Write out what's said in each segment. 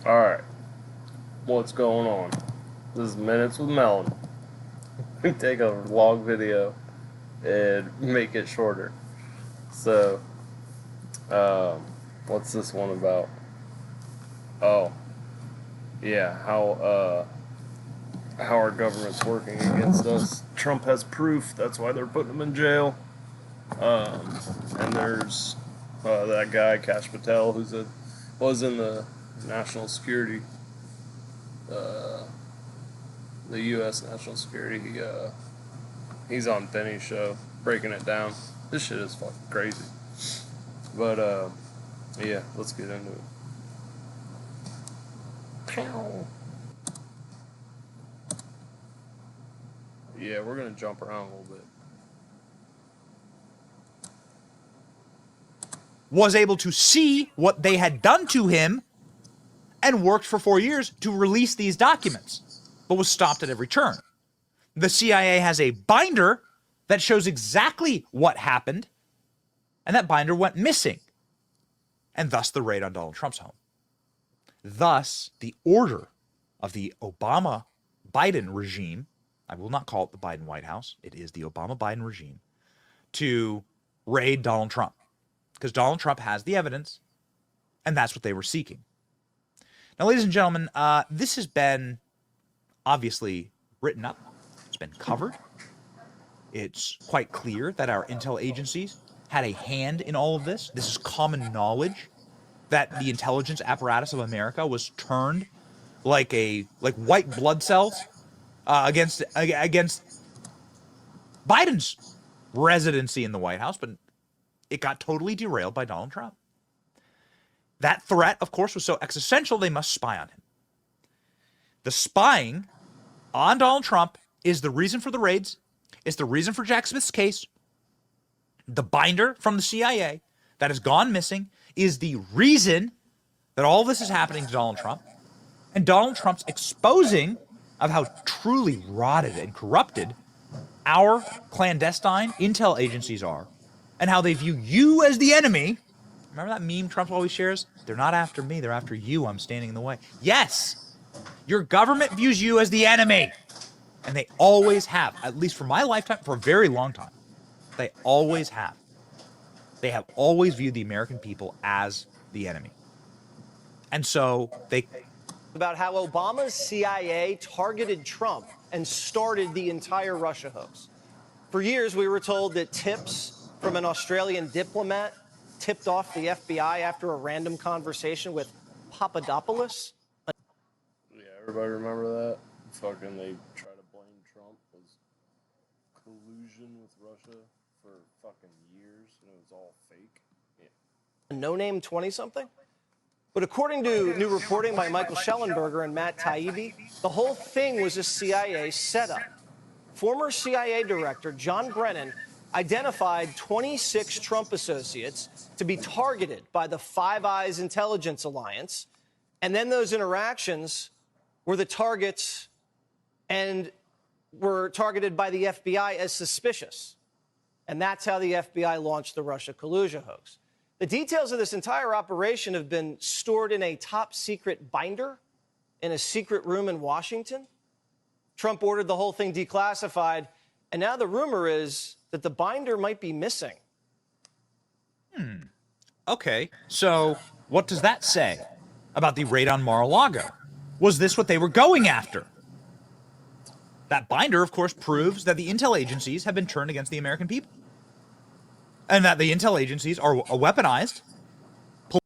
Alright, what's going on? This is Minutes with Mellon. We take a long video and make it shorter. So, what's this one about? Oh, yeah, how our government's working against us. Trump has proof, that's why they're putting him in jail. And there's that guy, Kash Patel, was in the national security, the U.S. national security. He's on Benny's show breaking it down. This shit is fucking crazy. But yeah, let's get into it. Yeah, we're gonna jump around a little bit. Was able to see what they had done to him and worked for 4 years to release these documents, but was stopped at every turn. The CIA has a binder that shows exactly what happened, and that binder went missing, and thus the raid on Donald Trump's home. Thus, the order of the Obama-Biden regime, I will not call it the Biden White House, it is the Obama-Biden regime, to raid Donald Trump. Because Donald Trump has the evidence, and that's what they were seeking. Now, ladies and gentlemen, this has been obviously written up. It's been covered. It's quite clear that our intel agencies had a hand in all of this. This is common knowledge that the intelligence apparatus of America was turned like white blood cells against Biden's residency in the White House, but it got totally derailed by Donald Trump. That threat, of course, was so existential they must spy on him. The spying on Donald Trump is the reason for the raids. It's the reason for Jack Smith's case. The binder from the CIA that has gone missing is the reason that all this is happening to Donald Trump. And Donald Trump's exposing of how truly rotted and corrupted our clandestine intel agencies are, and how they view you as the enemy. Remember that meme Trump always shares? They're not after me, they're after you. I'm standing in the way. Yes, your government views you as the enemy. And they always have, at least for my lifetime, for a very long time. They always have. They have always viewed the American people as the enemy. And so they... About how Obama's CIA targeted Trump and started the entire Russia hoax. For years, we were told that tips from an Australian diplomat tipped off the FBI after a random conversation with Papadopoulos. Yeah, everybody remember that? Fucking they try to blame Trump as collusion with Russia for fucking years, and it was all fake. Yeah. A no-name 20-something? But according to new reporting by Michael Schellenberger and Matt Taibbi, the whole thing was a CIA setup. Former CIA Director John Brennan identified 26 Trump associates to be targeted by the Five Eyes Intelligence Alliance, and then those interactions were the targets and were targeted by the FBI as suspicious. And that's how the FBI launched the Russia collusion hoax. The details of this entire operation have been stored in a top-secret binder in a secret room in Washington. Trump ordered the whole thing declassified, and now the rumor is that the binder might be missing. Okay, so what does that say about the raid on Mar-a-Lago? Was this what they were going after? That binder, of course, proves that the intel agencies have been turned against the American people. And that the intel agencies are weaponized.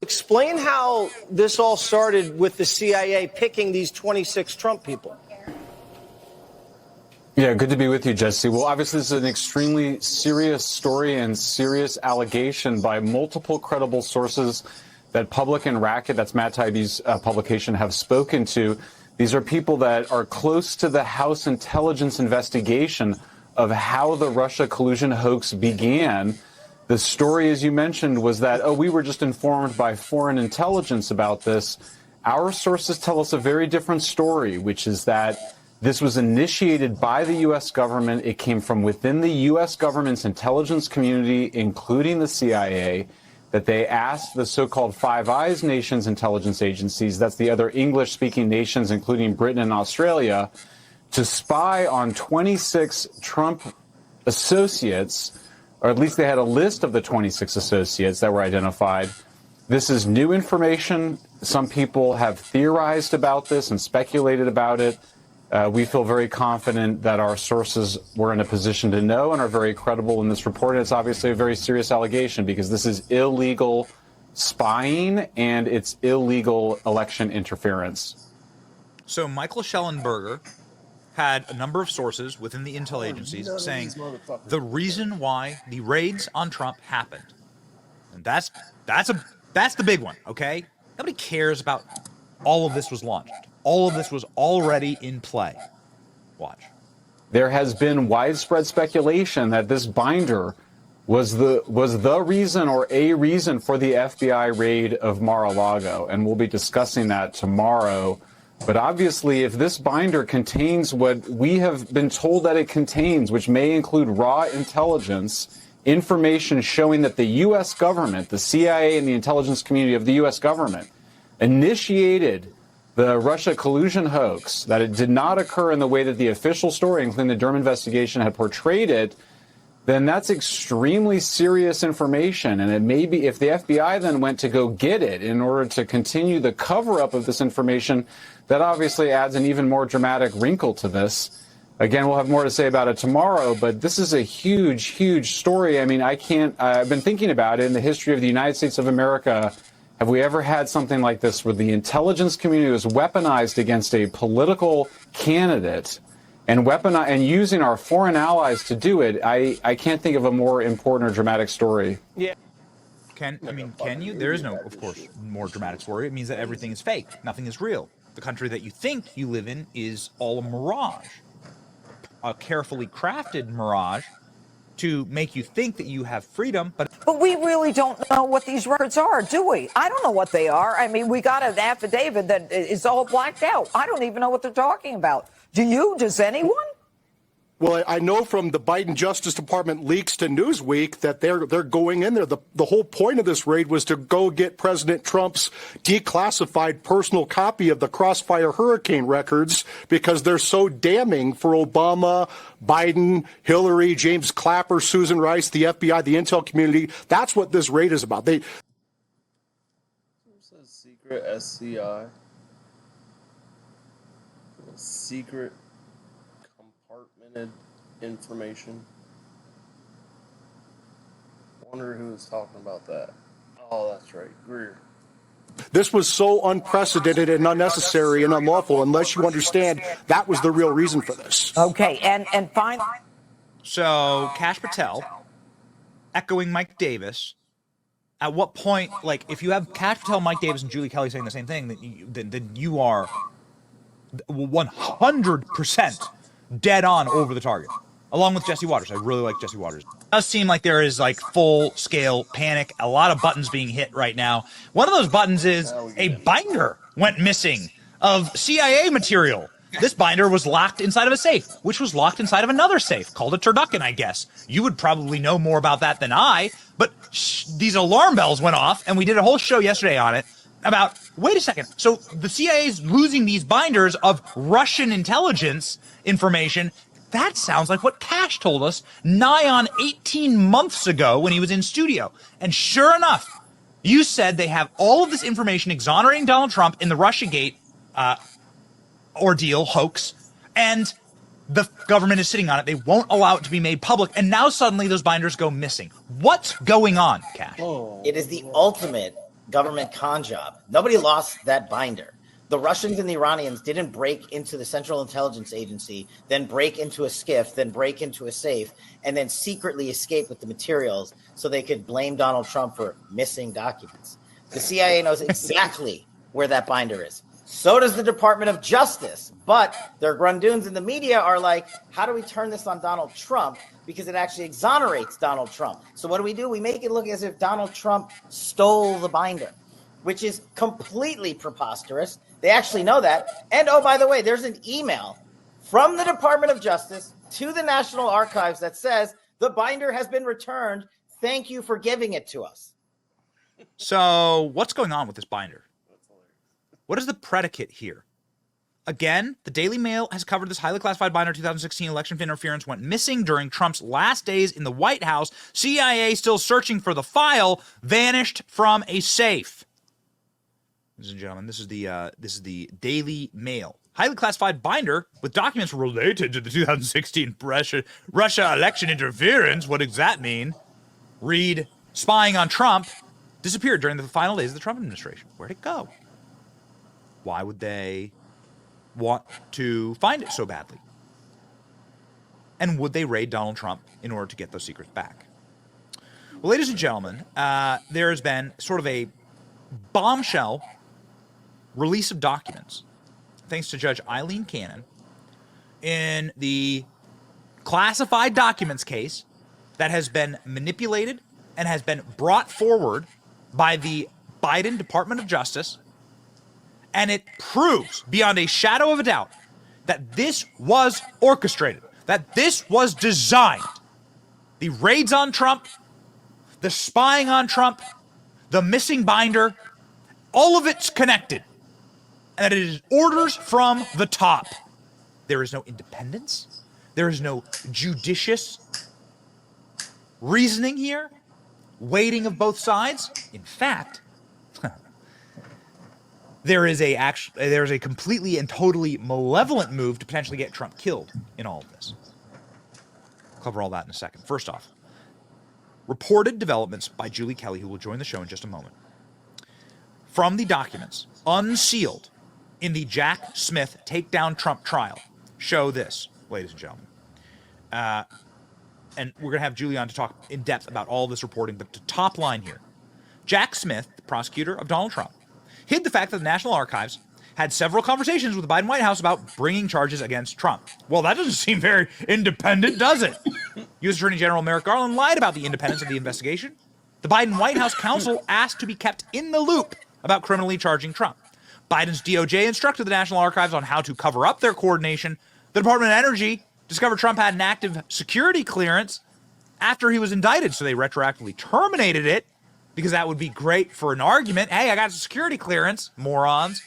Explain how this all started with the CIA picking these 26 Trump people. Yeah, good to be with you, Jesse. Well, obviously, this is an extremely serious story and serious allegation by multiple credible sources that Public and Racket, that's Matt Taibbi's publication, have spoken to. These are people that are close to the House intelligence investigation of how the Russia collusion hoax began. The story, as you mentioned, was that, we were just informed by foreign intelligence about this. Our sources tell us a very different story, which is that this was initiated by the U.S. government. It came from within the U.S. government's intelligence community, including the CIA. that they asked the so-called Five Eyes nations intelligence agencies, that's the other English-speaking nations, including Britain and Australia, to spy on 26 Trump associates, or at least they had a list of the 26 associates that were identified. This is new information. Some people have theorized about this and speculated about it. We feel very confident that our sources were in a position to know and are very credible in this report. And it's obviously a very serious allegation because this is illegal spying and it's illegal election interference. So Michael Schellenberger had a number of sources within the intel agencies saying the reason why the raids on Trump happened, and that's the big one, okay? Nobody cares about all of this was launched. All of this was already in play. Watch. There has been widespread speculation that this binder was the reason or a reason for the FBI raid of Mar-a-Lago, and we'll be discussing that tomorrow. But obviously, if this binder contains what we have been told that it contains, which may include raw intelligence, information showing that the U.S. government, the CIA and the intelligence community of the U.S. government, initiated the Russia collusion hoax, that it did not occur in the way that the official story, including the Durham investigation, had portrayed it, then that's extremely serious information. And it may be, if the FBI then went to go get it in order to continue the cover-up of this information, that obviously adds an even more dramatic wrinkle to this. Again, we'll have more to say about it tomorrow, but this is a huge, huge story. I mean, I've been thinking about it in the history of the United States of America. Have we ever had something like this where the intelligence community was weaponized against a political candidate and using our foreign allies to do it? I can't think of a more important or dramatic story. Yeah. Can you? There is no, of course, more dramatic story. It means that everything is fake. Nothing is real. The country that you think you live in is all a mirage. A carefully crafted mirage to make you think that you have freedom, but we really don't know what these records are, do we? I don't know what they are. I mean, we got an affidavit that is all blacked out. I don't even know what they're talking about. Do you? Does anyone? Well, I know from the Biden Justice Department leaks to Newsweek that they're going in there. The whole point of this raid was to go get President Trump's declassified personal copy of the Crossfire Hurricane records because they're so damning for Obama, Biden, Hillary, James Clapper, Susan Rice, the FBI, the intel community. That's what this raid is about. It says secret SCI. Secret compartmented information. Wonder who was talking about that. Oh, that's right, Greer. This was so unprecedented and unnecessary and unlawful unless you understand that was the real reason for this. Okay, and finally. So Kash Patel, echoing Mike Davis, at what point, like, if you have Kash Patel, Mike Davis, and Julie Kelly saying the same thing, then you are 100% dead on over the target, along with Jesse Waters. I really like Jesse Waters. It does seem like there is like full-scale panic, a lot of buttons being hit right now. One of those buttons is a binder went missing of CIA material. This binder was locked inside of a safe, which was locked inside of another safe, called a turducken, I guess. You would probably know more about that than I, but these alarm bells went off, and we did a whole show yesterday on it about, wait a second, so the CIA is losing these binders of Russian intelligence information. That sounds like what Kash told us nigh on 18 months ago when he was in studio. And sure enough, you said they have all of this information exonerating Donald Trump in the Russiagate ordeal, hoax, and the government is sitting on it. They won't allow it to be made public, and now suddenly those binders go missing. What's going on, Kash? It is the ultimate government con job. Nobody lost that binder. The Russians and the Iranians didn't break into the Central Intelligence Agency, then break into a skiff, then break into a safe, and then secretly escape with the materials so they could blame Donald Trump for missing documents. The CIA knows exactly where that binder is. So does the Department of Justice. But their grundoons in the media are like, how do we turn this on Donald Trump? Because it actually exonerates Donald Trump. So what do? We make it look as if Donald Trump stole the binder, which is completely preposterous. They actually know that. And, oh, by the way, there's an email from the Department of Justice to the National Archives that says the binder has been returned. Thank you for giving it to us. So what's going on with this binder? What is the predicate here? Again, the Daily Mail has covered this highly classified binder. 2016 election interference went missing during Trump's last days in the White House. CIA still searching for the file, vanished from a safe. Ladies and gentlemen, this is the Daily Mail. Highly classified binder with documents related to the 2016 Russia election interference. What does that mean? Read, spying on Trump, disappeared during the final days of the Trump administration. Where'd it go? Why would they want to find it so badly? And would they raid Donald Trump in order to get those secrets back? Well, ladies and gentlemen, there has been sort of a bombshell release of documents, thanks to Judge Eileen Cannon, in the classified documents case that has been manipulated and has been brought forward by the Biden Department of Justice. And it proves beyond a shadow of a doubt that this was orchestrated, that this was designed. The raids on Trump, the spying on Trump, the missing binder, all of it's connected. And that it is orders from the top. There is no independence. There is no judicious reasoning here, weighting of both sides. In fact, there is a completely and totally malevolent move to potentially get Trump killed in all of this. I'll cover all that in a second. First off, reported developments by Julie Kelly, who will join the show in just a moment, from the documents unsealed in the Jack Smith takedown Trump trial show this, ladies and gentlemen. And we're going to have Julie on to talk in depth about all this reporting, but the top line here. Jack Smith, the prosecutor of Donald Trump, hid the fact that the National Archives had several conversations with the Biden White House about bringing charges against Trump. Well, that doesn't seem very independent, does it? U.S. Attorney General Merrick Garland lied about the independence of the investigation. The Biden White House counsel asked to be kept in the loop about criminally charging Trump. Biden's DOJ instructed the National Archives on how to cover up their coordination. The Department of Energy discovered Trump had an active security clearance after he was indicted, so they retroactively terminated it because that would be great for an argument. Hey, I got a security clearance, morons.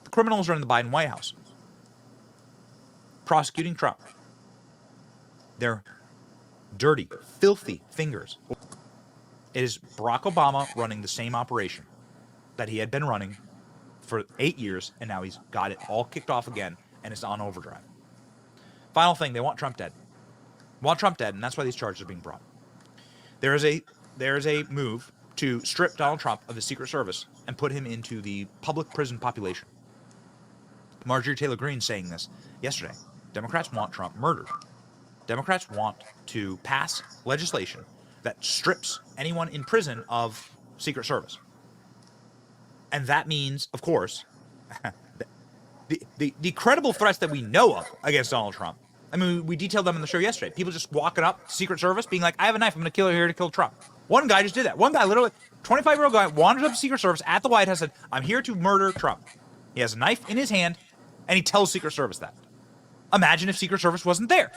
The criminals are in the Biden White House prosecuting Trump. Their dirty, filthy fingers. It is Barack Obama running the same operation that he had been running for 8 years, and now he's got it all kicked off again, and it's on overdrive. Final thing, they want Trump dead. Want Trump dead, and that's why these charges are being brought. There is a move to strip Donald Trump of his Secret Service and put him into the public prison population. Marjorie Taylor Greene saying this yesterday. Democrats want Trump murdered. Democrats want to pass legislation that strips anyone in prison of Secret Service. And that means, of course, the credible threats that we know of against Donald Trump. I mean, we detailed them in the show yesterday. People just walking up to Secret Service being like, I have a knife, I'm going to kill you here to kill Trump. One guy just did that. One guy, literally, 25-year-old guy, wandered up to Secret Service at the White House and said, I'm here to murder Trump. He has a knife in his hand, and he tells Secret Service that. Imagine if Secret Service wasn't there.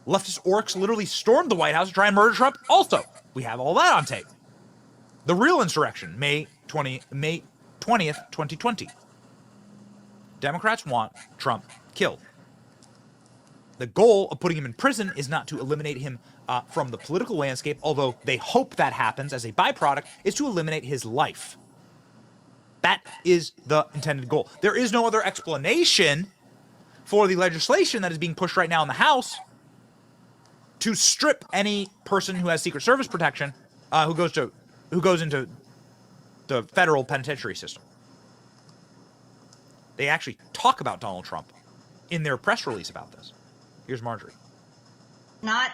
Leftist orcs literally stormed the White House to try and murder Trump also. We have all that on tape. The real insurrection, May 20th, 2020. Democrats want Trump killed. The goal of putting him in prison is not to eliminate him from the political landscape, although they hope that happens as a byproduct, is to eliminate his life. That is the intended goal. There is no other explanation for the legislation that is being pushed right now in the House to strip any person who has Secret Service protection who goes into the federal penitentiary system. They actually talk about Donald Trump in their press release about this. Here's Marjorie.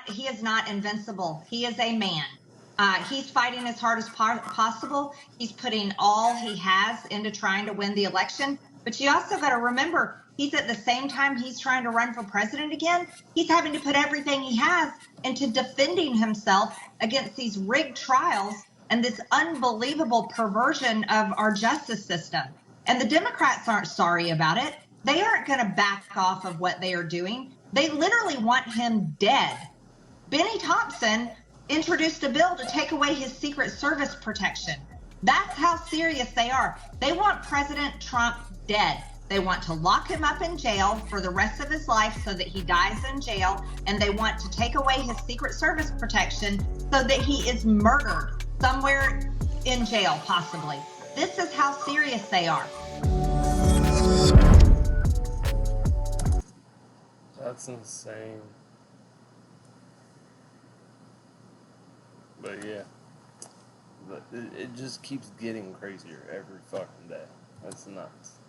He is not invincible. He is a man. He's fighting as hard as possible. He's putting all he has into trying to win the election. But you also got to remember, he's at the same time he's trying to run for president again. He's having to put everything he has into defending himself against these rigged trials and this unbelievable perversion of our justice system. And the Democrats aren't sorry about it. They aren't going to back off of what they are doing. They literally want him dead. Benny Thompson introduced a bill to take away his Secret Service protection. That's how serious they are. They want President Trump dead. They want to lock him up in jail for the rest of his life so that he dies in jail, and they want to take away his Secret Service protection so that he is murdered somewhere in jail, possibly. This is how serious they are. That's insane. But yeah, it just keeps getting crazier every fucking day. That's nuts.